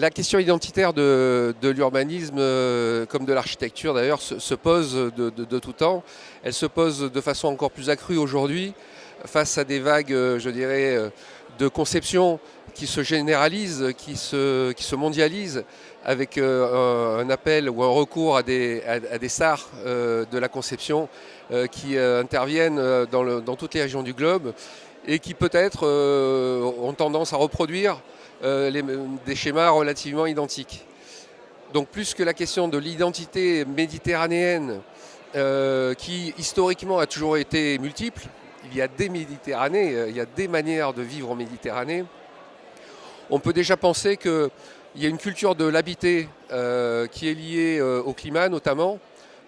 La question identitaire de l'urbanisme, comme de l'architecture d'ailleurs, se pose de tout temps. Elle se pose de façon encore plus accrue aujourd'hui face à des vagues, je dirais, de conception qui se généralisent, qui se mondialisent, avec un appel ou un recours à des stars de la conception qui interviennent dans toutes les régions du globe et qui peut-être ont tendance à reproduire des schémas relativement identiques. Donc plus que la question de l'identité méditerranéenne qui historiquement a toujours été multiple, il y a des Méditerranées, il y a des manières de vivre en Méditerranée, on peut déjà penser qu'il y a une culture de l'habité qui est liée au climat notamment,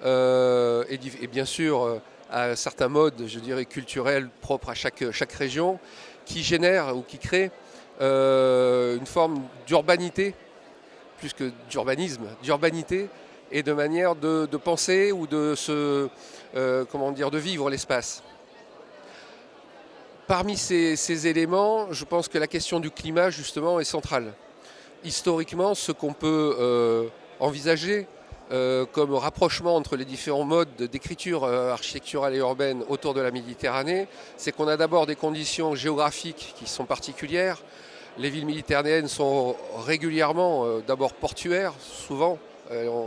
et bien sûr à certains modes, je dirais, culturels propres à chaque région, qui génèrent ou qui créent une forme d'urbanité, plus que d'urbanisme, d'urbanité et de manière de penser ou de vivre l'espace. Parmi ces éléments, je pense que la question du climat justement est centrale. Historiquement, ce qu'on peut envisager comme rapprochement entre les différents modes d'écriture architecturale et urbaine autour de la Méditerranée, c'est qu'on a d'abord des conditions géographiques qui sont particulières. Les villes méditerranéennes sont régulièrement d'abord portuaires, souvent.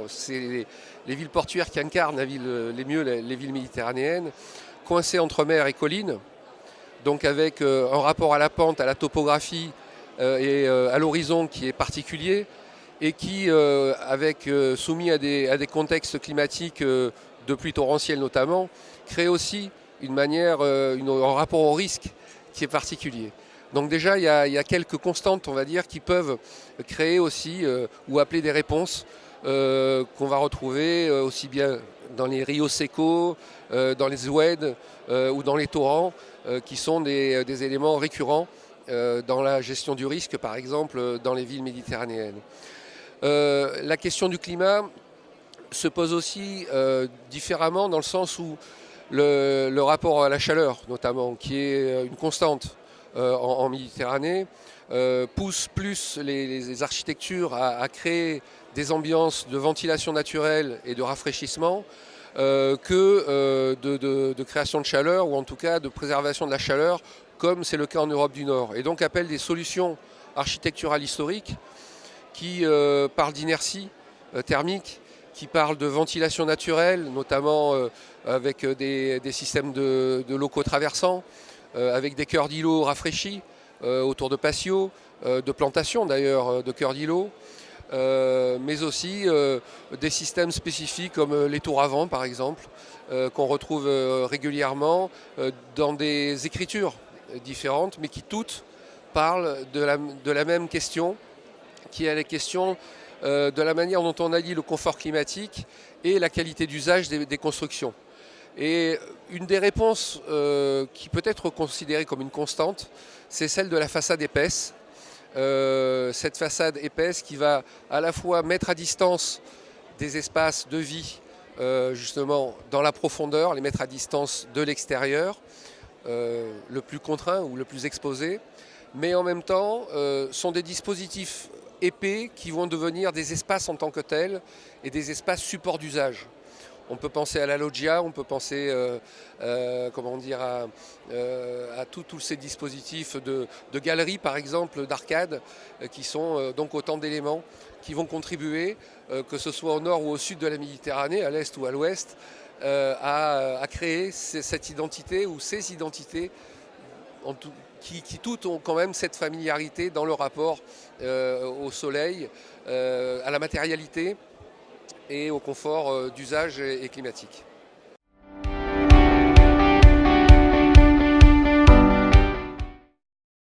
C'est les villes portuaires qui incarnent les villes méditerranéennes, coincées entre mer et collines, donc avec un rapport à la pente, à la topographie et à l'horizon qui est particulier, et qui, soumis à des contextes climatiques de pluie torrentielle notamment, crée aussi un rapport au risque qui est particulier. Donc déjà, il y a quelques constantes, on va dire, qui peuvent créer aussi ou appeler des réponses qu'on va retrouver aussi bien dans les rios secos, dans les oueds ou dans les torrents, qui sont des éléments récurrents dans la gestion du risque, par exemple, dans les villes méditerranéennes. La question du climat se pose aussi différemment dans le sens où le rapport à la chaleur, notamment, qui est une constante en Méditerranée, pousse plus les architectures à créer des ambiances de ventilation naturelle et de rafraîchissement que de création de chaleur, ou en tout cas de préservation de la chaleur, comme c'est le cas en Europe du Nord. Et donc appelle des solutions architecturales historiques qui parlent d'inertie thermique, qui parlent de ventilation naturelle, notamment avec des systèmes de locaux traversants, avec des cœurs d'îlots rafraîchis autour de patios, de plantations d'ailleurs de cœurs d'îlots, mais aussi des systèmes spécifiques comme les tours à vent par exemple, qu'on retrouve régulièrement dans des écritures différentes, mais qui toutes parlent de la même question, qui est la question de la manière dont on allie le confort climatique et la qualité d'usage des constructions. Et une des réponses qui peut être considérée comme une constante, c'est celle de la façade épaisse. Cette façade épaisse qui va à la fois mettre à distance des espaces de vie, justement dans la profondeur, les mettre à distance de l'extérieur, le plus contraint ou le plus exposé, mais en même temps sont des dispositifs épais qui vont devenir des espaces en tant que tels et des espaces supports d'usage. On peut penser à la loggia, on peut penser à tous ces dispositifs de galeries, par exemple, d'arcades, qui sont donc autant d'éléments qui vont contribuer, que ce soit au nord ou au sud de la Méditerranée, à l'est ou à l'ouest, à créer cette identité ou ces identités qui toutes ont quand même cette familiarité dans le rapport au soleil, à la matérialité et au confort d'usage et climatique.